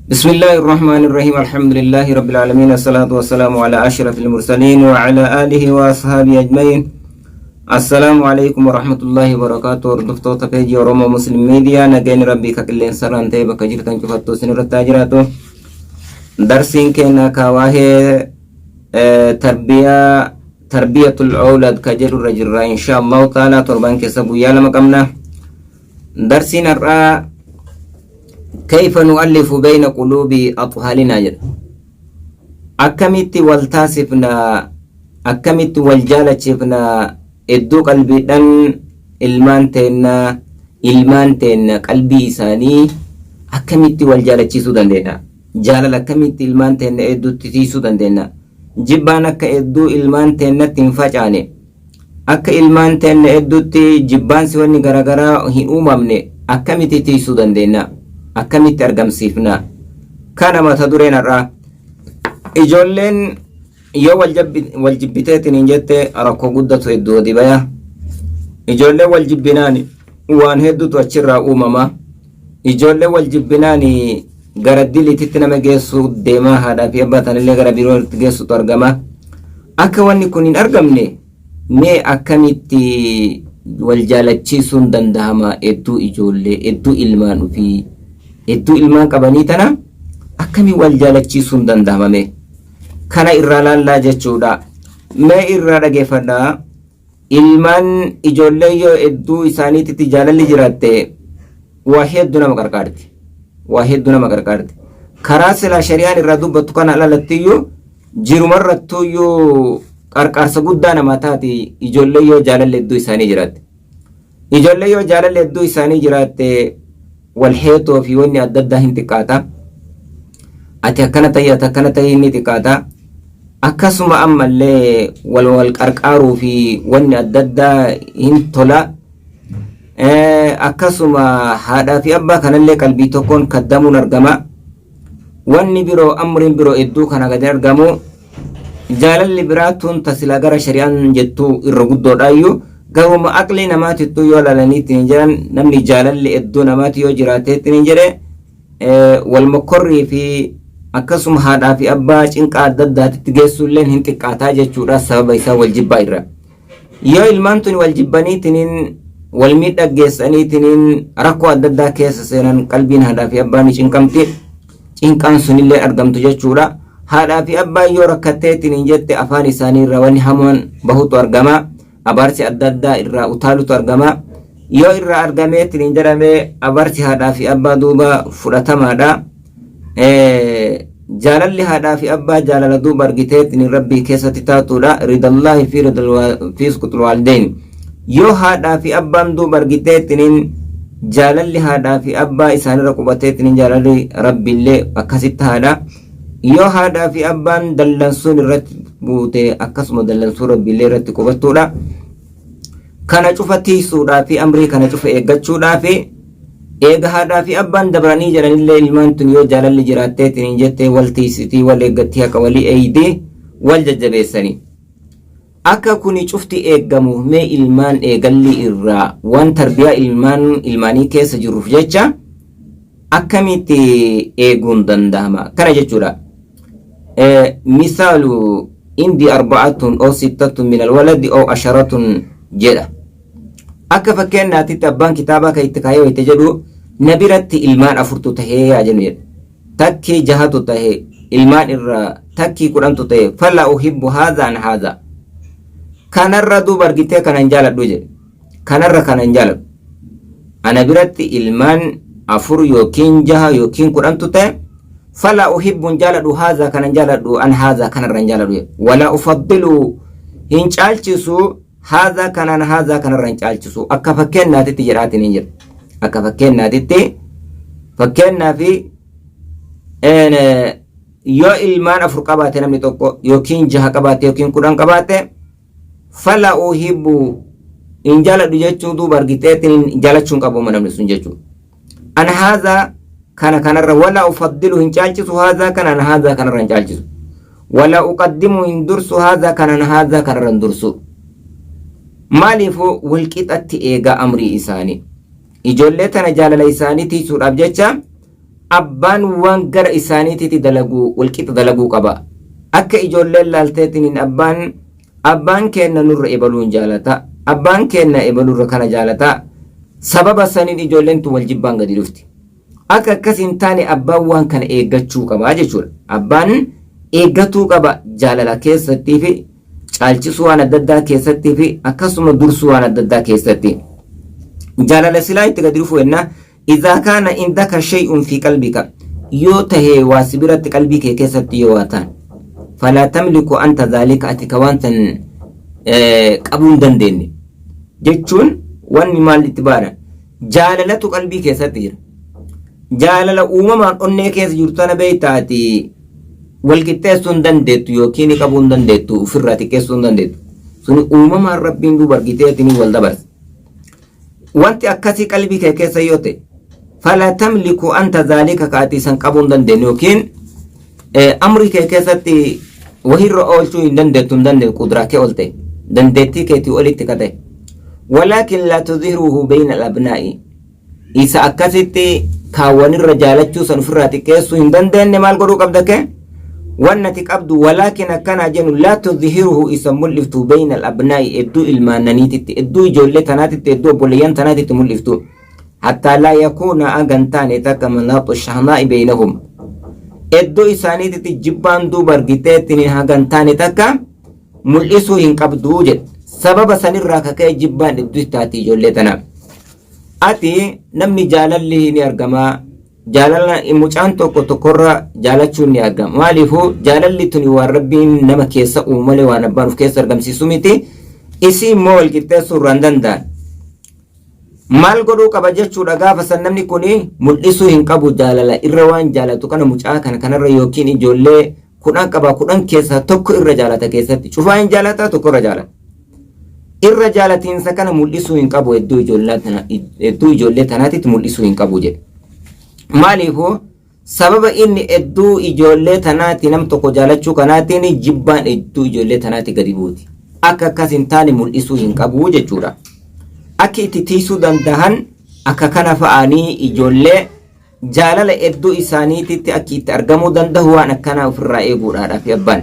بسم الله الرحمن الرحيم الحمد لله رب العالمين الصلاة والسلام على أشرف المرسلين وعلى آله وأصحابه أجمعين السلام عليكم ورحمة الله وبركاته ردفتو تفيجي ورمو مسلم ميديا نجين ربي ككلين سران تيبا كجرتان كفتو سنر التاجراتو درسين كينا كواهي تربية الأولاد كجر الرجل إن شاء الله تعالى تربان كسبو يالا مقامنا درسين الرأى كيف نؤلف بين قلوب أطفالنا جل أكمت والتاسفنا أكمت والجالتشفنا إدو قلبي دن إلمان تينا قلبي إساني أكمت والجالتشي سودان دينا جالل أكمت إلمان تينا إدو تتي سودان دينا جبانك إدو إلمان تينا تنفجاني أك إلمان تينا إدو تي جبان سواني غرغرا هي أمامني أكمت تتي سودان دينا akkamitti argamsiifna kana mata dureen irraa ijoolleen yoo wal jibbiteetiin hin jette rakkoo guddatu hedduu dibaya ijoollee wal jibbinaan waan hedduutu achirraa uumama ijoollee wal jibbinaan gara dilititti nama geessu deemaa haadhaa fi abbaa tanillee gara birootti geessutu argama akka wanni kun hin argamne mee akkamitti wal jaalachiisuun dandahama hedduu ijoollee hedduu ilmaan ofii hedduu ilmaan qabanii tana akkamii wal jaalachiisuun danda'amame kana irraa laallaa jechuudha mee irraa dhageeffadhaa ilmaan ijoollee yoo hedduu isaaniitti jaalalli jiraatte waa hedduu nama qarqaarti karaa silaa shari'aan irraa dubbattu kana alalattiyyuu jirumarrattuyyuu qarqaarsa guddaa namaa taati ijoollee yoo jaalalli hedduu isaanii jiraatte والحيطو في وني أددا هنتقاتا أتكنا تهي نتقاتا أكسما أما اللي والقرقارو في وني أددا هنتولا أكسما هذا في أبا كان اللي قلبي تكون كدامو نرقما وني برو أمر برو إدو كان قد نرقمو جالا اللي براتون تسلاقر شريان جتو الرقودو رايو قوم أقلي نماتي تو يولا لنيتين جران نمني جالل إدو نماتي يو جراتيتين جري والمقري في أكسم هذا في أباج إنك أددا تتجسو لين هنتك أتاجة شورا سبب يسا والجبايرة يو المانتون والجبانيتين والميت أجيسانيتين ركو أددا كيس سيران قلبين هذا في أباني إنكمتي إنكان سنيلي أرقمتو جشورا هذا في أبا يو ركتيتين جت أفاني ساني رواني همون بهوتو أرقما abarsi adda addaa irraa utaalutu argama yoo irraa argameetiin jedhame abarsi haadhaa fi abbaa duuba fudhatamaadha jaalalli haadhaa fi abbaa jaalala duuba argiteetiin rabbii keessatti taatuudha ridallaahi fi suqutul waalidayn yoo haadhaa fi abbaan duuba argiteetiin jaalalli haadhaa fi abbaa isaanirra qubateetiin jaalalli rabbiillee akkasitti haadha yoo haadhaa fi abbaan dallansuun irratti buute akkasuma dallansuu rabbiillee irratti qubattuudha kana cufa tiisuudhaa fi amrii kana cufa eeggachuudhaa fi eega haadhaa fi abbaan dabranii jedhanillee ilmaan tun yoo jaalalli jiraatteetiin hin jettee wal tiisitii wal eeggattii haqa walii eeydee wal jajjabeessanii akka kuni cufti eeggamu mee ilmaan eegalli irraa waan tarbiyaa ilmaanii keessa jiruuf jecha akkamitti eeguun danda'ama kana jechuudha misaalu عندي 4 أو 6 من الولد أو 10 جدا أكا فكينا تتبان كتابا كي تكاية ويتجدو نبيرت إلمان أفرتو تهي يا جميل تكي جهاتو تهي إلمان إرى تكي قرانتو تهي فلا أحب هذا عن هذا كان الردو برغتي كان انجالت دوجه كان الرا كان انجالت أنا بيرت إلمان أفر يوكين جها يوكين قرانتو تهي فلا أحب جالد هذا كان جالد أن هذا كان رنجالد ولا أفضل إن جالتشو هذا كان أن هذا كان رنجالتشو أكفكين ناتي تجرات نيجر أكفكين ناتي فكين في أن يو إلمان أفرقابات نمي توكو يوكين جها قبات يوكين قران قبات فلا أحب إن جالد جاتشو دو برغتات إن جالتشو قبو منام نسنجاتشو أن هذا كان الرا ولا أفضله إن جالجسو هذا كان أنا هذا كان الرا جالجسو ولا أقدمه إن درسو هذا كان أنا هذا كان الرا درسو مالفو والكتات إيغا أمري إساني إجولتنا جالل إساني تيسور أبجتشا abbaan waan gara isaaniititti dalagu walqixa dalaguu qaba. Akka ijoolleen laalteetiin abbaan kenna nurra ebaluun jaalata, abbaan kenna ebalurra kana jaalata, sababa saniin ijoolleen tun wal jibbaan gadi dhufti. Akka akkas hin taane abbaan waan kana eeggachuu qaba jechuudha. Abbaan eeggatuu qaba jaalala keessattii fi caalchisuu waan adda addaa keessattii fi akkasuma dursuu waan adda addaa keessatti. Jaalala silaa itti gadi dhufu jenna idhaa kaana indaka shay'un fi qalbika yoo tahee waa sibiratti qalbii kee keessatti yoo waa ta'an falaa tamliku anta dhaalika ati ka waan tan qabuu hin dandeenye jechuun wanni maal itti baana jaalalatu qalbii keessatti jira. Jaalala uumamaan onnee keessa jirtu tana beektaati walqixxeessuu hin dandeettu yookiin qabuu hin dandeettu ofirraa xiqqeessuu hin dandeettu. Suni uumamaan rabbiin duuba argiteetiin wal dabarsa. Wanti akkasii qalbii kee keessa yoo ta'e falaa tamliku anta dhaalika ka ati san qabuu hin dandeenye yookiin amri kee keessatti wahirra oolchuu hin dandeettu qudraa kee ol ta'e dandeettii keetii olitti ka ta'e. Walaakin laa tudhiruhu bayna al-abnaa'i isa akkasitti kaawwanirra jaalachuu san ofirraa xiqqeessuu hin dandeenye maal godhuu qabda kee wannati qabdu walaakin akkanaa jennu laa tudhiruhu isa mul'iftu bayna al-abnaa'i hedduu ilmaananiititti hedduu ijoollee tanaatitti hedduu obboleeyyan tanaatitti mul'iftu hattaa laa yakuuna agan taane takka malaaxu shahnaa'i baynahum hedduu isaaniititti jibbaan duuba argiteettiin hagan taane takka mul'isuu hin qabduu jedhe. Sababa sanirraa kaka'e jibbaan hedduu taati ijoollee tanaaf. Ati namni jaalalli ni argama. Jaalala mucaan tokko tokkorra jaalachuun ni argama. Maaliifuu jaalalli tuni waan rabbiin nama keessa uumale waan abbaan of keessa argamsiisu miti. Isii immoo walqixxeessuu irraa hin danda'an. Maal godhuu qaba jechuudha gaafa san namni kuni mul'isuu hin qabu jaalala irra waan jaalatu kana mucaa kanarra yookiin ijoollee 10 qaba 10 keessaa tokko irra jaalata keessatti cufaa hin jaalata tokko irra jaalata. Irra jaalatiinsa kana mul'isuu hin qabu hedduu ijoollee tanaatitti mul'isuu hin qabu jedhe. Maaliifuu sababa inni hedduu ijoollee tanaati nam tokko jaalachuu kanaatiin jibbaan hedduu ijoollee tanaati gadi buuti. Akka akkas hin taane mul'isuu hin qabu jechuudha. Akka itti tiisuu danda'an akka kana fa'anii ijoollee jaalala hedduu isaaniititti akka itti argamuu danda'u waan akkanaa ofirraa eeguudhaadhaaf abbaan.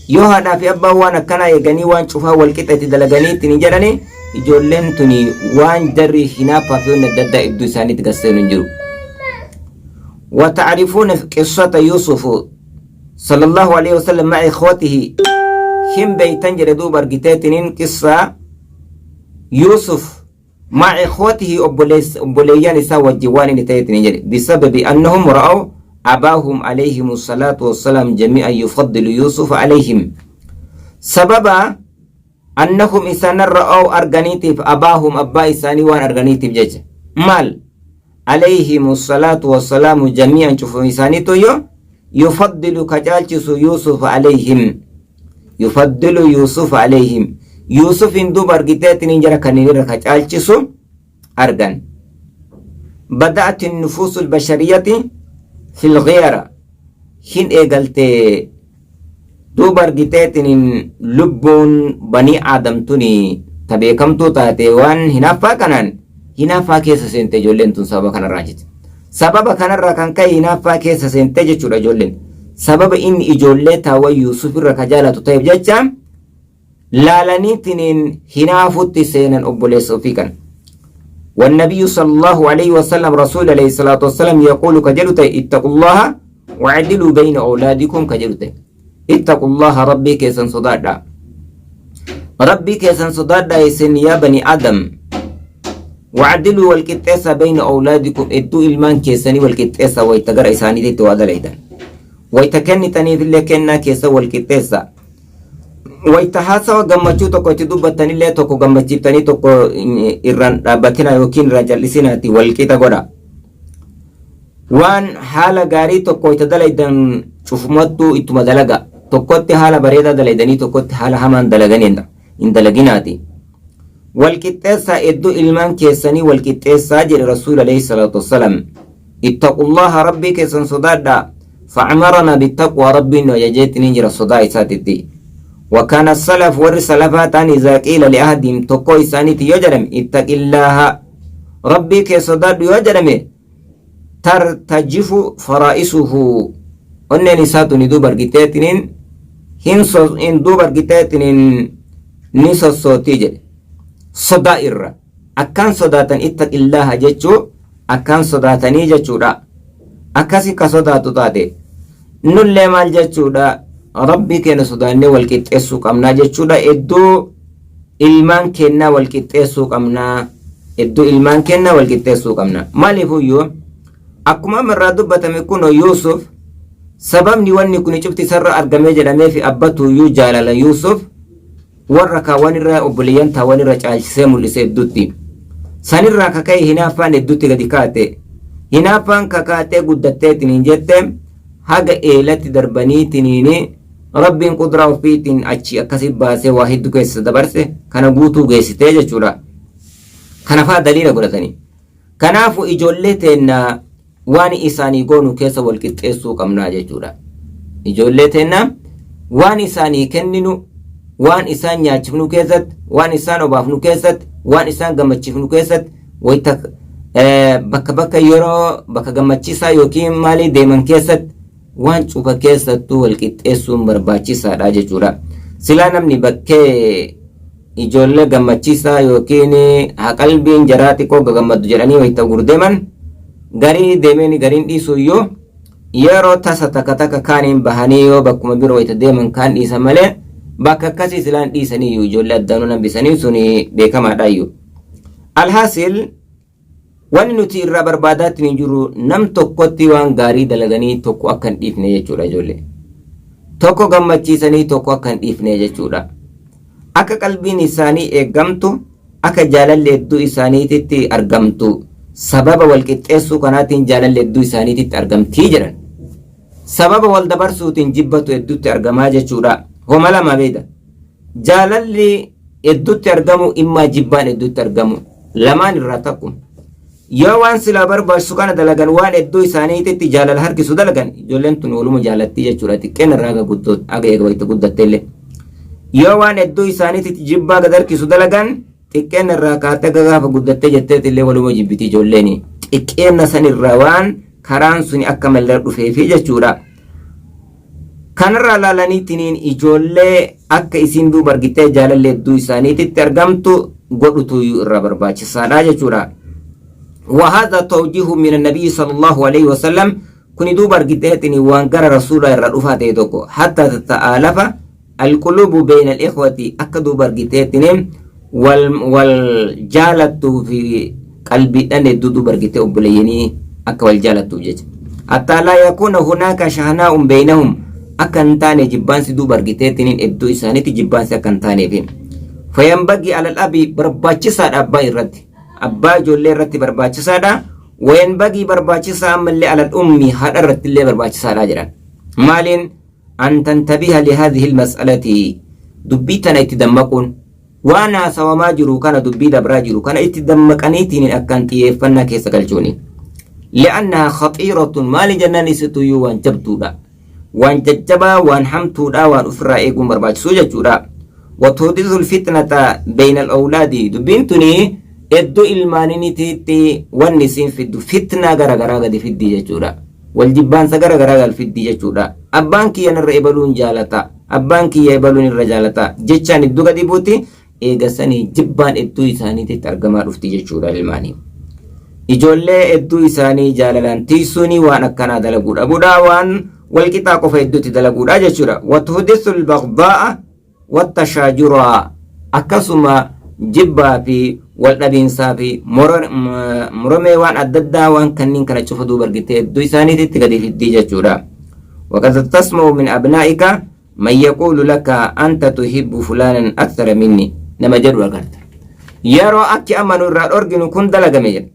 Yoo haadhaa fi abbaan waan akkanaa eeganii waan cufaa walqixxeetti dalaganii ittiin jedhani ijoolleen tuni waan jarri hinaaffaa fi wanni adda addaa hedduu isaaniitti gasseenu hin jiru. وتعرفون قصة يوسف صلى الله عليه وسلم مع إخوته هم بيتن جردو برقتاتين قصة يوسف مع إخوته أبوليان سوى الجوان نتايتين جري بسبب أنهم رأوا أباهم عليهم الصلاة والسلام جميعا يفضل يوسف عليهم سبب أنهم إسان رأوا أرغانيتيف أباهم أبا إساني وان أرغانيتيف جيج مال عليهم الصلاة والسلام جميعا شوفوا إساني تويو يفضل كجالجس يوسف عليهم يفضل يوسف عليهم يوسف اندو برغتاتين انجرا كنير كجالجس أرغان بدأت النفوس البشرية في الغيرة هن ايقلت دوبر جتاتين لبون بني آدم توني تبيكمتو تاتي وان هنافا كانان هنافا كيسا سنتي جولين تون سببا كان راجت سببا كان راكان كي هنافا كيسا سنتي جتشورا جولين سبب إن إجولي تاوى يوسف الركجالة تطيب جتشام لالاني تنين هنافو تسينا أبوليس وفيكا والنبي صلى الله عليه وسلم رسول عليه الصلاة والسلام يقول كجلتي اتقوا الله وعدلوا بين أولادكم كجلتي اتقوا الله ربي كيسن صدادا ربي كيسن صدادا يسن يا بني آدم وعدلوا والكتاسة بين أولادكم ادو إلمان كيسني والكتاسة ويتقر إساني دي توادى ليدا ويتكني تاني ذلك كينا كيسا والكتاسة ويتحاسا وغمچو توكو تدوبتاني لي توكو غمچيبتاني توكو إران رابطنا يوكين رجالسيناتي والكتا غدا وان حالا غاري توكو يتدليدن شوفمتو إتما دلغا توكوتي حالا بريدا دليدني توكوتي حالا همان دلغنين إن دلغيناتي والكتاسا إدو إلمان كيساني والكتاسا جل رسول عليه الصلاة والسلام اتقوا الله ربي كيسان صدادا فعمرنا بالتقوى ربي ويجيتني جل صداي ساتتي وكان السلف والسلفات إذا قيل لأهدهم تقوي سانيت يجرم اتق الله ربي كيسداد يجرم ترتجف فرائسه أنني نساتني دوبر جتاتنين إن دوبر جتاتنين نسا الصوتي جل صدائر أكان صداتن اتق الله جتشو أكان صداتني جتشو دا أكاسي كصداتو تاتي نولي مال جتشو دا ربي كان صداني والكتئسو قمنا جتشو دا إدو ilmaan kennaa wal qixxeessuu qabnaa iddoo ilmaan kennaa wal qixxeessuu qabna maaliifuu yoo akkuma amarraa dubbatame kun Yuusuf sababni wanni kun cufti sarra argamee jedhamee fi abbatu yuu jaalala Yuusuf warra kaawwan irraa obboleeyyan taawwan irra caalchisee mul'ise idduutti sanirraa kaka'e hinaaffaan idduutti gadi kaate hinaaffaan kakaatee guddatteetiniin jette haga eelatti darbaniitiniini rabbiin qudraa ofiitiin achi akkasi baasee waa hedduu keessa dabarse kana guutuu geessitee jechuudha kanafaa daliila godhatanii kanaafu ijoollee teenna waan isaanii goonu keessa wal qixxeessuu qabnaa jechuudha ijoollee teenna waan isaanii kenninu waan isaan nyaachifnu keessatti waan isaan obaafnu keessatti waan isaan gammachiifnu keessatti wayita bakka yeroo bakka gammachiisaa yookiin maalii deeman keessatti waan cufa keessattuu wal qixxeessuun barbaachisaadha jechuudha silaa namni bakkee ijoollee gammachiisaa yookiin qalbiin jaraa xiqqoo gammadu jedhanii wayita gurdeeman garii deemeen gariin dhiisuu yoo yeroo tasa takka kaaniin bahanii yoo bakkuma biroo wayita deeman kaan dhiisa malee bakka akkasii silaan dhiisanii ijoollee addaanuu nambisanii suni beekamaadha iyyuu alhaasil wanni nuti irraa barbaadaatti ni jiru nam tokkotti waan gaarii dalaganii tokko akka hin dhiifne jechuudha ijoollee tokko gammachiisanii tokko akka hin dhiifne jechuudha akka qalbiin isaanii eeggamtu akka jaalalli hedduu isaaniititti argamtu sababa wal qixxeessuu kanaatiin jaalalli hedduu isaaniititti argamtii jedhan sababa wal dabarsuutiin jibbatu hedduutti argamaa jechuudha homa lama beeda jaalalli hedduutti argamu immaa jibbaan hedduutti argamu lamaan irraa takkum yoo waan sila barbaachisu kana dalagan waan hedduu isaaniititti jaalala harkisu dalagan ijoolleen tun waluma jaalatti jechuudha xiqqeen irraa aga guddoo aga eega wayita guddatteellee yoo waan hedduu isaaniititti jibbaa gad harkisu dalagan xiqqeen irraa kaatee gaafa guddattee jetteetillee waluma jibbiti ijoolleen xiqqeenna san irraa waan karaan suni akka mallar dhufeefi jechuudha kanarraa laalaniitiniin ijoollee akka isiin duuba argitee jaalalli hedduu isaaniititti argamtu godhutu irraa barbaachisaadha jechuudha وهذا توجيه من النبي صلى الله عليه وسلم كن دوبر جدتني وانقر رسول الرؤفات يدوكو حتى تتآلف القلوب بين الإخوة أكدو برجتني والجالة في قلبي أن يدودو برجته بليني أك والجالة جج حتى لا يكون هناك شحناء بينهم أكنتان جبان سدو برجتني إبدو إسانتي جبان سكنتان فين فينبغي على الأب برباچسا أبا الرد abbaa ijoollee irratti barbaachisaadha wayan bagii barbaachisaa ammallee alal ummi haadha irratti illee barbaachisaadha jedhan maaliin an tantabiha lihadhihi almas'alati dubbii tana itti dammaquun waan haasawamaa jiru kana dubbii dabraa jiru kana itti dammaqaniitiin akkan xiyyeeffannaa keessa galchuuni li'annaha khatiiratun maali jannaan isituyyuu waan jabduudha waan jajjabaa waan hamtuudha waan ofirraa eeguun barbaachisuu jechuudha watuhdithu alfitnata bayna alawlaadi dubbiin tunii eddu ilmaaniniitiitti wanni siin fiddu fitnaa garagaraa gadi fiddi jechuudha wal jibbaansa garagaraa gal fiddi jechuudha abbaan kiyyan irra ebaluun jaalata abbaan kiyya ebaluun irra jaalata jechaan iddu gadi buuti eegasanii jibbaan edduu isaaniititti argamaa dhufti jechuudha ilmaanii ijoollee edduu isaanii jaalalaan tiisuuni waan akkanaa dalaguudha budaa waan wal qixaa qofa edduutti dalaguudha jechuudha watuhdithu albaghdaa'a wattashaajura akkasuma jibbaa fi wal dhabiinsaa fi moromee waan adda addaa waan kanniin kana cufa duuba argitee hedduu isaaniititti gadi fiddii jechuudha وقد تسمع من أبنائك من يقول لك أنت تحب فلانا أكثر مني نما جدو أغرت يرو أكي أمنوا الرأورجن كن دلق مجد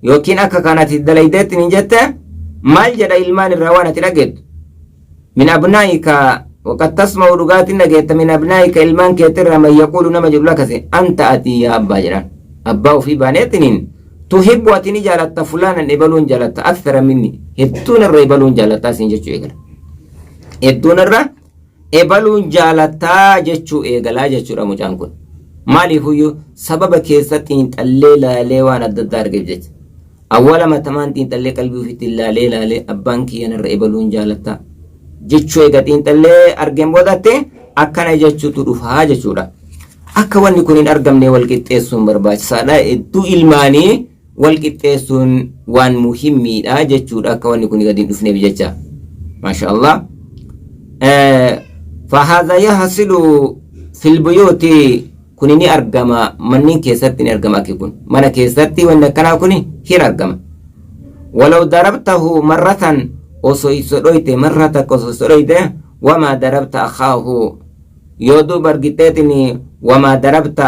يوكين أكا كانت الدليدات نجدت مال جد إلمان الروانة لقد من أبنائك وقد تسمع رغات نجدت من أبنائك إلمان كتر من يقول نما جدو لك أنت أتي يا أبا جران أبا في بانيتنين تحب واتني جالت فلانا إبلون جالت أكثر مني هدون الرئيبلون جالت سنجتشو إيقل هدون الرئ إبلون جالت جتشو إيقلا جتشو رمجان كن مالي هو سبب كيستين الليلة ليوان الددار جبجت awwala matamaan xiinxallee qalbii ofiitti ilaalee abbaan kiyyan irra ebaluun jaalatta jechuu eega xiinxallee argeen boodatte akkana jechuutu dhufaa jechuudha. Akka wanni kun hin argamne wal qixxeessuun barbaachisaadha. Hedduu ilmaanii wal qixxeessuun waan muhimmiidha jechuudha. Akka wanni kun gadi hin dhufneef jecha. Masha Allah. فهذا يحصل في البيوت كوني أرجما منين كيستني أرجما كيكون من كيستي وإن كان كوني هير أرجما ولو ضربته مرة وسويت مرة كسويت وما ضربت أخاه يودو برجتني وما ضربت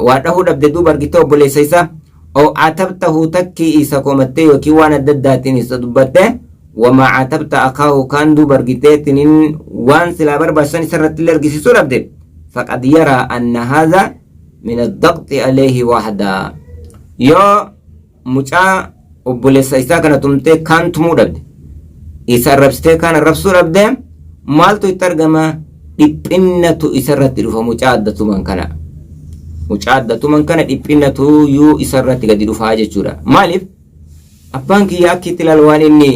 وأنه دبدو برجته بوليسيسا أو عتبته تكي إسا كومتي وكيوانا دداتني سدبته وما عتبت أخاه كان دو برجتين وان سلا بربشان سرت لرجسي سوربد فقد يرى أن هذا من الضغط عليه وحده يو مچا وبوليس إسا كان تمتي كان تمودبد إسا ربستي كان رب سوربد مالتو يترجمه إبنتو إسا رتلو فمچا عدتو من كان مچا عدتو من كان إبنتو يو إسا رتلو دي رفاجة جورا مالف أبانك ياكي تلالوان إني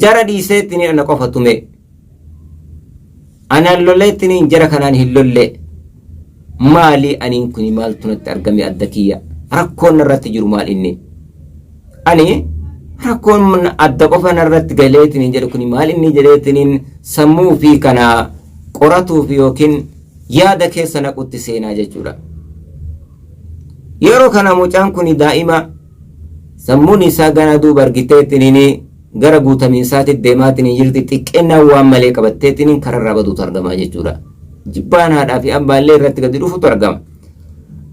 jara dhiiseetini ana qofatume anaan lolleettini jara kanaan hin lolle maali aniin kuni maaltu natti argame adda kiyya rakkoon irratti jiru maal inni ani rakkoon adda qofa irratti galeetini jedhu kuni maal inni jedheetiniin sammuu fi kana qoratuuf yookiin yaada keessa naqutti seenaa jechuudha. Yeroo kana mucaan kuni daa'ima sammuun isaa gana duuba argiteetiniin gara guutamiin isaatti deemaatiin jirti xiqqeennaa waan malee qabatteetiin kararraa baduutu argama jechuudha. Jibbaan haadhaa fi abbaallee irratti gadi dhufutu argama.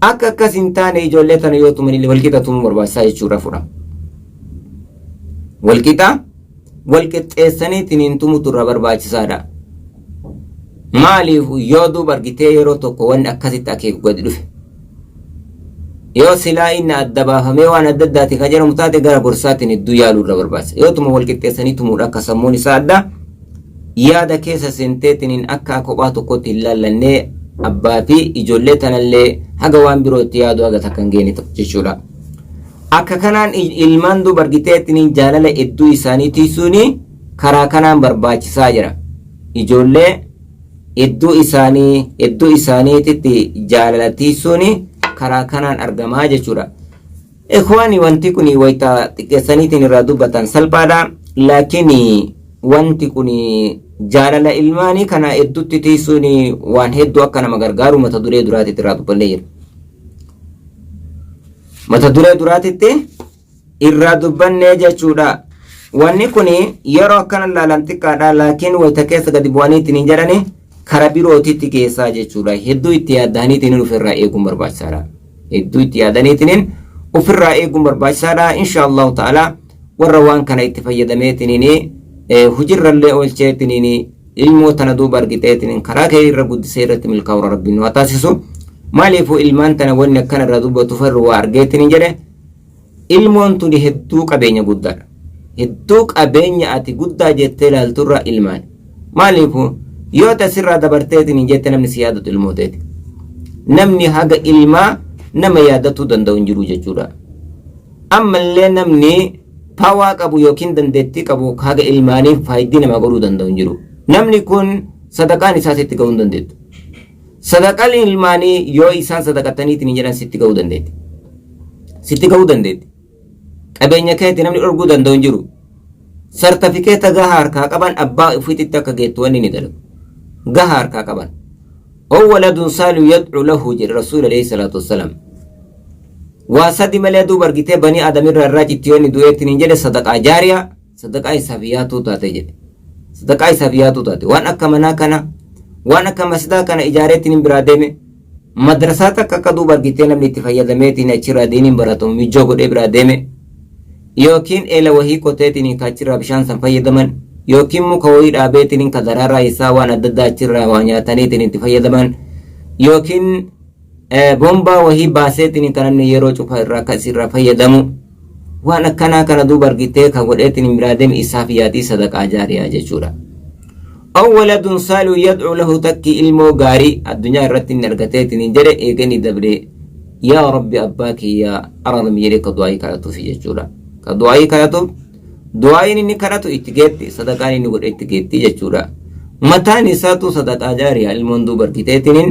Akka akkas hin taane ijoollee tana yoo tumanillee walqixa tumuu barbaachisaa jechuudha fudha. Walqixa walqixxeessaniitiin tumutu irra barbaachisaadha. Maaliif yoo duuba argitee yeroo tokko wanni akkasitti akeeku gadi dhufe. Yoo silaa inni adda baafamee waan adda addaati kan jedhamu taate gara gorsaatiin hedduu yaaluu irra barbaachisa. Yoo tuma wal qixxeessanii tumuudha akka sammuun isaa adda yaada keessa seenteetiin akka kophaa tokkotti hin laallannee abbaa fi ijoollee tanallee haga waan birootti yaadu haga takka hin geene jechuudha. Akka kanaan ilmaan duuba argiteetiin jaalala hedduu isaanii tiisuun karaa kanaan barbaachisaa jira. Ijoollee hedduu isaaniititti jaalala tiisuun karaa kanaan argamaa jechuudha. Ikhwaani wanti kuni wayita xiqqeessaniitiin irraa dubbatan salphaadha. Laakiin wanti kuni jaalala ilmaanii kana hedduutti tiisuun waan hedduu akka nama gargaaru mata duree duraatitti irraa dubballee jira. Mata duree duraatitti irraa dubbannee jechuudha. Wanni kuni yeroo akkana laalan xiqqaadha. Laakiin wayita keessa gadi bu'aniitiin hin jedhani kara birootitti keessaa jechuudha. Hedduu itti yaadaniitiin ofirraa eeguun barbaachisaadha. Hedduu itti yaadaniitiin ofirraa eeguun barbaachisaadha. Inshaallahu ta'ala warra waan kana itti fayyadameetiin hujirrallee oolcheetiin ilmoo tana duuba argiteetiin karaa kee irra guddisee irratti milkaa'u rabbiin waa taasisu. Maaliifuu ilmaan tana wanni akkana irraa dubbatu farru waa argeetiin jedhe ilmoon tuni hedduu qabeenya guddaadha. Hedduu qabeenya ati guddaa jettee ilaalturra ilmaan. Maaliifuu yoo tasirraa dabarteetiin jette namni si yaadatu ilmooteeti. Namni haga ilmaa nama yaadatuu danda'u hin jiru jechuudha. Ammallee namni paawaa qabu yookiin dandeettii qabu haga ilmaaniif faayidaa nama godhuu danda'u hin jiru. Namni kun sadaqaan isaa sitti ga'uu hin dandeettu. Sadaqaan ilmaanii yoo isaan sadaqataniitiin jedhan sitti ga'uu dandeetti. Sitti ga'uu dandeetti. Qabeenya keetti namni dhorguu danda'u hin jiru. Sartifikeeta gahaa harkaa qaban abbaa ofiitti akka geettu wanni ni dalagu. gaha harkaa qaban oo waladun saalih yad'u lahu jedhe rasuul alayhi salaatu wassalaam waa sadi malee duuba argitee banii aadamirra irraa cittiyoonni du'eettiin hin jedhe sadaqaa jaariyaa sadaqaa isaaf yaatuu taate jedhe sadaqaa isaaf yaatuu taate waan akka manaa kana waan akka masjidaa kana ijaareettiin biraa deeme madrasaa takka akka duuba argitee namni itti fayyadameetiin achirraa diiniin baratamu mijoo godhee biraa deeme yookiin eela wahii qoteetiin kaachirraa bishaan san fayyadaman yookiin muka wayii dhaabeetiin ka daraaraa isaa waan adda addaa achirraa waa nyaataniitiin itti fayyadaman yookiin bombaa wahii baaseetiin kan namni yeroo cufa irraa akkasirraa fayyadamu waan akkanaa kana duuba argitee kan godheetiin biraa deeme isaaf yaatii sadaqaa jaariyaa jechuudha. أو ولد صالح يدعو له تكي إلمو غاري الدنيا رتين نرغتين جرى إيغني دبري yaa rabbi abbaa kiyyaa araarami jedhee ka du'aayii kadhatuuf jechuudha. Ka du'aayii kadhatuuf du'aayiin inni kadhatu itti geetti sadaqaan inni godhe itti geetti jechuudha. Mataan isaatu sadaqaa jaariyaa ilmoon duuba argiteetiniin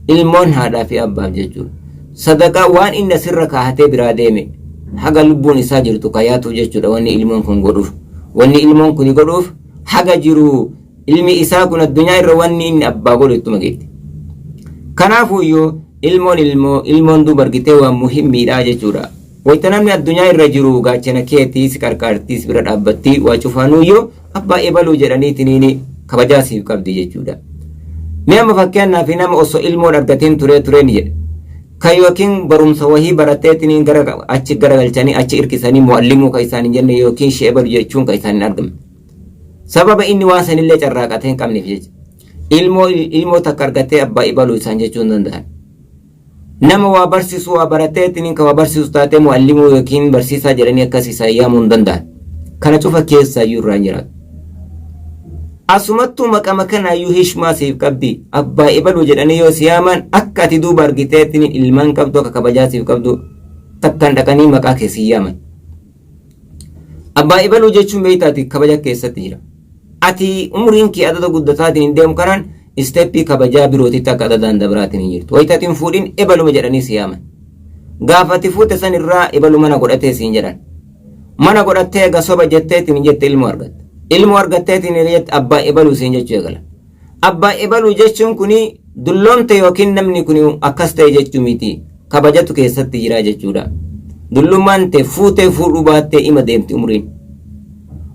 ilmoon haadhaa fi abbaaf jechuudha. Sadaqaa waan inni asirra kaahatee biraa deeme haga lubbuun isaa jirtu kayaatu jechuudha wanni ilmoon kun godhuuf. Wanni ilmoon kun godhuuf haga jiru ilmi isaa kun addunyaa irra wanni inni abbaa godhu ittuma geetti. Kanaafuyyuu ilmoon duuba argitee waan muhimmiidha jechuudha. Wayita namni addunyaa irra jiru gaachana keetiis qarqaartiis bira dhaabbattii waa cufaanuyyoo abbaa ebaluu jedhaniitiniin kabajaasiif qabdi jechuudha. Mee amma fakkeenyaaf nama osoo ilmoon argatiin tureen jedhe kan yookiin barumsa wahii barateetiniin achi garagalchanii achi irkisanii mu'allimuu kan isaan hin jenne yookiin sheebalu jechuun kan isaan hin argamne. Sababa inni waan sanillee carraaqatee hin qabneef jecha ilmoo takka argatee abbaa ebaluu isaan jechuun danda'an. Nama waa barsiisu waa barateetiniin kan waa barsiisu taatee mu'allimuu yookiin barsiisaa jedhanii akkas isaan yaamuu hin danda'an. Kana cufa keessaayyuu irraa hin jiraatu. Asumattuu maqama kanaayyuu hishmaa siif qabdi abbaa ebaluu jedhanii yoo si yaaman akka ati duuba argiteetiniin ilmaan qabdu akka kabajaa siif qabdu takkaan dhaqanii maqaa keessi yaaman. Abbaa ebaluu jechuun beektaati kabaja keessatti jira. Ati umriin kee adada guddataatiin hin deemu kanaan isteeppii kabajaa birootitti akka adadaan dabaraatiin hin jirtu. Wayitaatiin fuudhiin ebaluma jedhanii si yaaman. Gaafati fuute san irraa ebalu mana godhatee siin jedhan. Mana godhattee gasoba jetteetiin jette ilmoo argatte. Ilmoo argatteetiin jette abbaa ebaluu siin jechuu eegala. Abbaa ebaluu jechuun kuni dulloomte yookiin namni kuni akkas ta'e jechuu miti. Kabajatu keessatti jira jechuudha. Dullummaan ta'e fuutee fuudhuu baattee ima deemti umriin.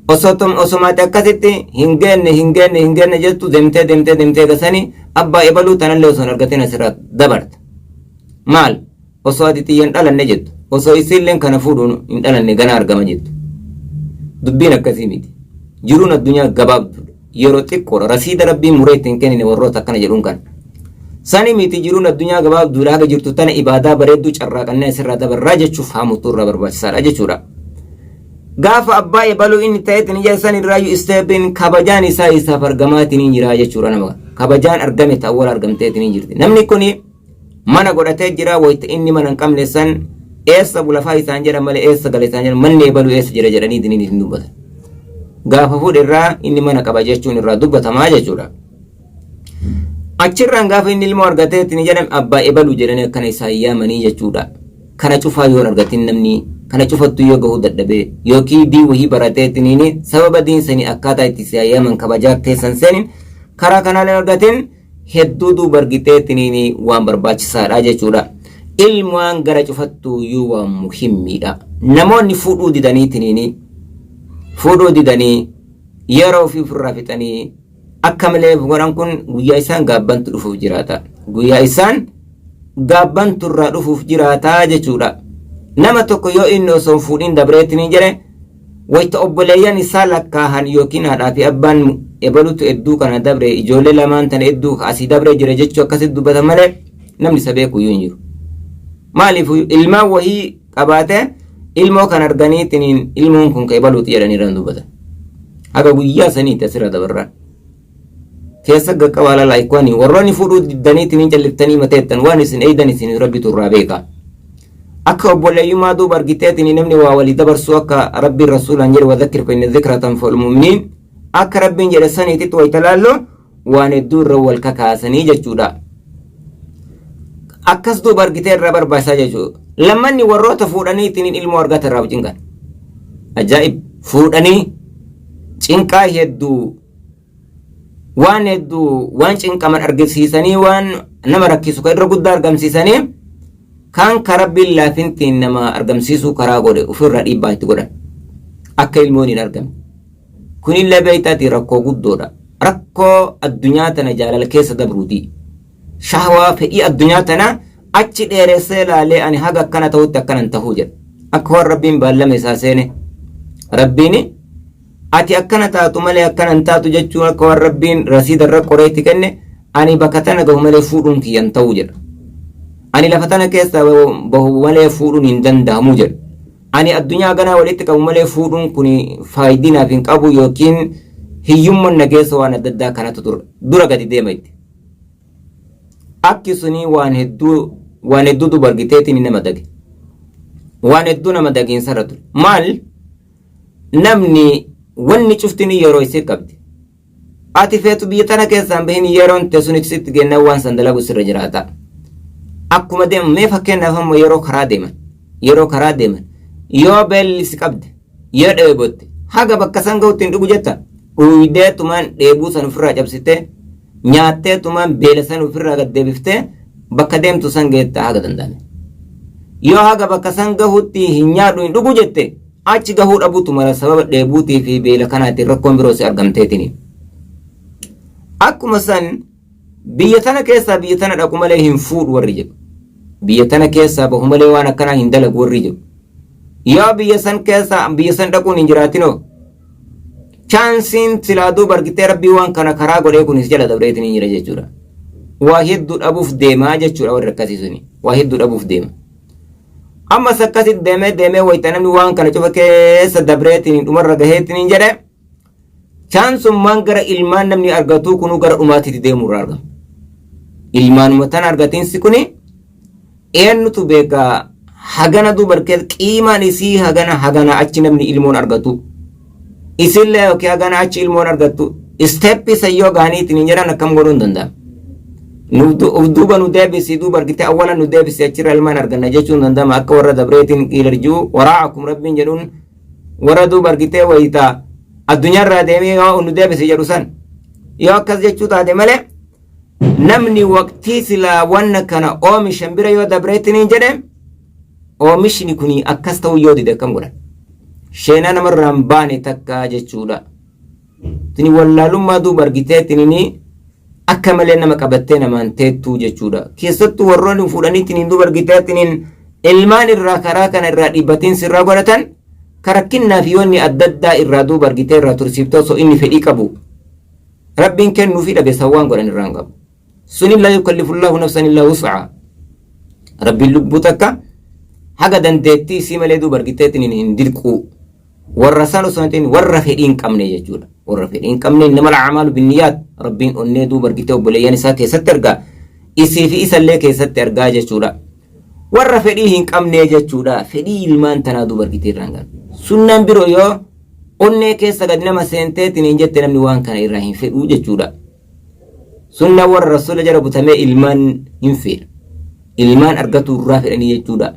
Osomaati akkasitti hin geenne jettu deemtee gasanii abbaa ebaluu tanallee osoo hin argatin asirraa dabarta. Maal? Osoo ati xiyyan dhalanne jettu. Osoo isiilleen kana fuudhuun hin dhalanne gana argama jettu. Dubbiin akkasii miti. Jiruun addunyaa gabaabduudha. Yeroo xiqqoodha. Rasiida rabbiin muree ittiin kennine warroota akkana jedhuun kan. Sani miti jiruun addunyaa gabaabduudha haga jirtu tana ibaadaa bareedduu carraaqannee asirraa dabarraa jechuuf haamutu irraa barbaachisaadha jechuudha. Gaafa abbaa ebaluu inni ta'eetiin ija san irraayyuu isteebiin kabajaan isaa isaaf argamaatiin jira jechuudha nama. Kabajaan argame ta'awwal argamteetiin jirti. Namni kun mana godhatee jira wayita inni mana hin qabne san eessa bulafaa isaan jedhan malee eessa gale isaan jedhan manni ebaluu eessa jira jedhanii hin dubbatan. Gaafa fuudherraa inni mana qaba jechuun irraa dubbatamaa jechuudha. Achirraan gaafa inni ilmoo argateetiin jedhan abbaa ebaluu jedhanii akkana isaan yaamanii jechuudha. Kana cufaa yoo argatin namni kana cufattu yoo gahu dadhabee yookiin dii wahii barateetiniin sababa diinsanii akkaataa itti siyaayaman kabajaa keessan seenin karaa kanaan argatin hedduu duuba argiteetiniin waan barbaachisaadha jechuudha. Ilmaan gara cufattu yoo waan muhimmiidha. Namoonni fuudhuu didanii yeroo ofii ofirraa fixanii akka malee godhan kun guyyaa isaan gaabbantu dhufuuf jiraata. Guyyaa isaan gaabbantu irraa dhufuuf jiraata jechuudha. Nama tokko yoo inni osoo fuudhiin dabreetiin jedhe wayita obboleeyyan isaa lakkaahan yookiin haadhaa fi abbaan ebalutu hedduu kana dabre ijoollee lamaan tana hedduu asii dabre jira jechuu akkasitti dubbatan malee namni isa beeku iyyuu hin jiru. Maaliif ilmaan wahii qabaate ilmoo kan arganiitiin ilmoon kun ka ebaluuti jedhanii dubbatan. Haga guyyaa saniitti asirra dabarraan. Keessa gaqqabaa lalaayikoonni warroonni fuudhuu diddaniitiin calliftanii mateettan waan isin eeydan isin rabbitu irraa beeka. Akka obboleeyyummaa duuba argiteetiin namni waa walii dabarsuu akka rabbiin rasuulaan jedhe wadhakkir fa inna dhikra tanfa'ul mu'miniin akka rabbiin jedhe saniititti wayita laallu waan hedduu irra wal kakaasanii jechuudha. Akkas duuba argitee irraa barbaachisaa jechuudha. Lammanni warroota fuudhaniitiin ilmoo argatan irraa cinqan. Ajaa'ib fuudhanii cinqaa hedduu waan cinqaman argisiisanii waan nama rakkisu kan irra guddaa argamsiisanii kan karabbiin laafintiin nama argamsiisuu karaa godhe ofirra dhiibbaa itti godhan akka ilmoon hin argamne. Kunillee beektaati rakkoo guddoodha. Rakkoo addunyaa tana jaalala keessa dabruuti. Shahwaa fedhii addunyaa tana achi dheeressee laalee ani haga akkana ta'utti akkanan tahuu jedha. Akka waan rabbiin baallame isaa seene. Rabbiin ati akkana taatu malee akkanan taatu jechuun akka waan rabbiin rasiidarra qoreetti kenne ani bakka tana gahu malee fuudhuun kiyyan ta'uu jedha. Ani lafa tana keessa bahu malee fuudhuun hin danda'amu jedha. Ani addunyaa ganaa walitti qabu malee fuudhuun kun faayidinaaf hin qabu yookiin hiyyummaan nageessa waan adda addaa kanatu dura gadi deema itti. Akki sunii waan hedduu waan hedduu dubargiteetiin nama dage waan hedduu nama dagiinsa ture maal namni wanni cuftin yeroo isii qabdi ati feetu biyya tana keessaan bahin yeroon teessuun sitti gennaa waan san dalagu sirra jiraata akkuma deeman mee fakkeenyaaf ammoo yeroo karaa deeman yoo beelli si qabde yoo dheebotte haga bakka san ga'utti hin dhugu jetta uydeetumaan dheebuu san ofirraa cabsite nyaatteetumaan beela san ofirraa gaddeebiftee bakka deemtu san geetta haga danda'ame yoo haga bakka san gahutti hin nyaadhu hin dhugu jette achi gahuu dhabuutu mala sababa dheebuutii fi beela kanaatiin rakkoon biroo si argamteetini akkuma san biyya tana keessaa biyya tana dhaqu malee hin fuudhu warri jedhu biyya tana keessaa bahu malee waan akkanaa hin dalagu warri jedhu yoo biyya san keessaa biyya san dhaquun hin jiraatinoo chaansiin silaaduu bargitee rabbii waan kana karaa godhee kunis jala dabreetiin hin jira jechuudha waa hedduu dhabuuf deemaa jechuudha warri akkasiisuni waa hedduu dhabuuf deema ammas akkasit deemee wayita namni waan kana cufa keessa dabreetiin dhumarra gaheetiin hin jedhe chaansummaan gara ilmaan namni argatuu kunuu gara dhumaatitti deemurraa argama ilmaanuma tan argatiinsi kuni eenyutu beekaa hagana dubarkee qiimaan isii hagana achi namni ilmoon argatu isillee yookiin hagana achi ilmoon argattu isteeppi sayyoo gaaniitiin hin jedhan akkam godhuu hin danda'amu duuba nu deebisi duuba argite awwala nu deebisi achirra ilmaan arganna jechuun danda'ama akka warra dabreetiin qiilarjuu waraa'akum rabbiin jedhuun warra duuba argite wayita addunyaarraa deemee yoo nu deebisi jedhu san yoo akkas jechuu taate malee namni waqtii silaa wanna kana oomishan bira yoo dabreetiin hin jedhe oomishni kuni akkas ta'uu yoo dide akkam godhan sheenaa namarraan baane takka jechuudha tini wallaalummaa duuba argiteetiin akka malee nama qabattee namaan teettuu jechuudha keessattuu warroonni fuudhaniitiin duuba argiteetiin ilmaan irraa karaa kana irraa dhiibbatiin sirraa godhatan karakkinnaa fi yoonni adda addaa irraa duuba argitee irraa tursiiftoo osoo inni fedhii qabu rabbiin kennuu fi dhabeessan waan godhan irraan qabu sun laa yukallifullahu nafsan illaa wus'ahaa rabbiin lubbuu takka haga dandeettii isii malee duuba argiteetiin hin dirquu warra san osoo hin warra fedhii hin qabne jechuudha warra fedhii hin qabne innamal a'maalu binniyaat rabbiin onnee duuba argitee obboleeyyan isaa keessatti argaa isii fi isallee keessatti argaa jechuudha warra fedhii hin qabne jechuudha fedhii ilmaan tanaa duuba argitee irraan qabu sunnaan biroo yoo onnee keessa gad nama seenteetiin hin jette namni waan kana irraa hin fedhuu jechuudha sunna warra rasuula jara butamee ilmaan hin fedha ilmaan argatu irraa fedhanii jechuudha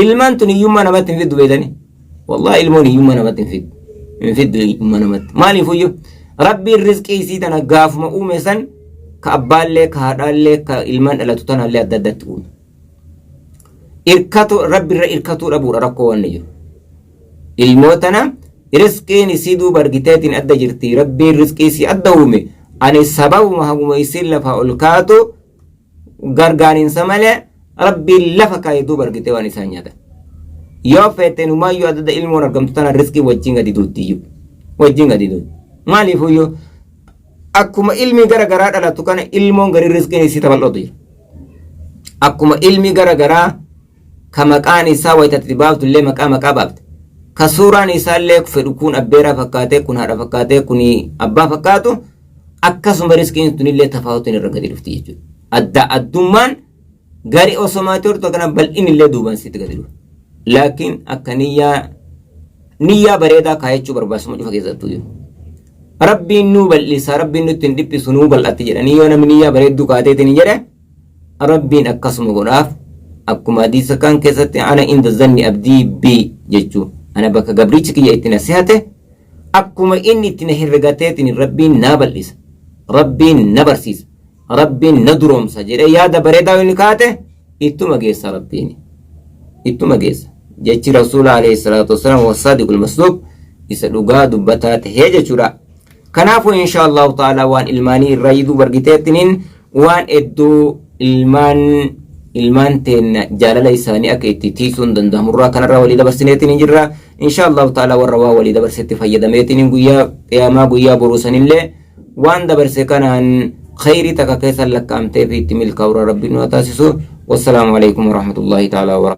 ilmaan tun hiyyummaa namatti hin fiddu beedani wallahi ilmoon hiyyummaa namatti hin fiddu hiyyummaa namatti maaliifuyyu rabbiin rizqii isii tana gaafuma uume san ka abbaallee ka haadhaallee ka ilmaan dhalatu tanallee adda addatti uume rabbiirra irkatuu dhabuudha rakkoo wanni jiru ilmootana rizqiin isii duuba argiteetiin adda jirti rabbiin rizqii isii adda uume ani sababuma haguma isiin lafaa ol kaatu gargaarinsa malee rabbiin lafa kaayee duuba argitee waan isaan nyaatan yoo feeteen umaayyuu adda ilmoon argamtu tana rizqii wajjin gadi duuttiyyuu wajjin gadi duutti maaliifuyyuu akkuma ilmi gara garaa dhalatu kana ilmoon gari rizqiin isii tabal'ootu jira akkuma ilmi gara garaa ka maqaan isaa wayitatti baaftu illee maqaa baafte ka suuraan isaallee fedhu kun abbeeraa fakkaatee kun haadha fakkaatee kun abbaa fakkaatu akkasuma rizqiin tunillee tafaawutiin irra gadi dhufti jechuudha adda addummaan gari osomaati horto kana bal'in illee duuban sitti gadi dhufa laakiin akka niyyaa bareedaa kaayachuu barbaasuma cufa keessattuu jiru rabbiin nuu bal'isa rabbiin nutti hin dhiphisu nuu bal'atti jedhanii yoo namni niyyaa bareedduu kaateetiin jedhe rabbiin akkasuma godhaaf akkuma hadiisa kan keessatti ana inda zanni abdii bi jechuu ana bakka gabrichi kiyya itti nasihate akkuma inni itti na herregateetiin rabbiin naa bal'isa rabbiin na barsiisa rabbiin na duroomsa jedhee yaada bareedaa inni kaate ittuma geessa rabbiin ittuma geessa jechi rasuula alayhi salaatu wassalaam wasaadiqul masduuq isa dhugaa dubbataa tahee jechuudha kanaafuu insha allahu ta'ala waan ilmaanii irraa yiduu bargiteettiniin waan hedduu ilmaan teenna jaalala isaanii akka itti tiisuun danda'amurraa kanarraa walii dabarsineetiin jirra insha allahu ta'ala warra waa walii dabarsetti fayyadameetiin guyyaa qiyaamaa guyyaa boruusanillee waan dabarse kanaan khayrii takka keessan lakkaa'amtee fi itti milkaa'ura rabbiin nu taasisu wasalaamu alaikum warahmatullahi ta'ala wa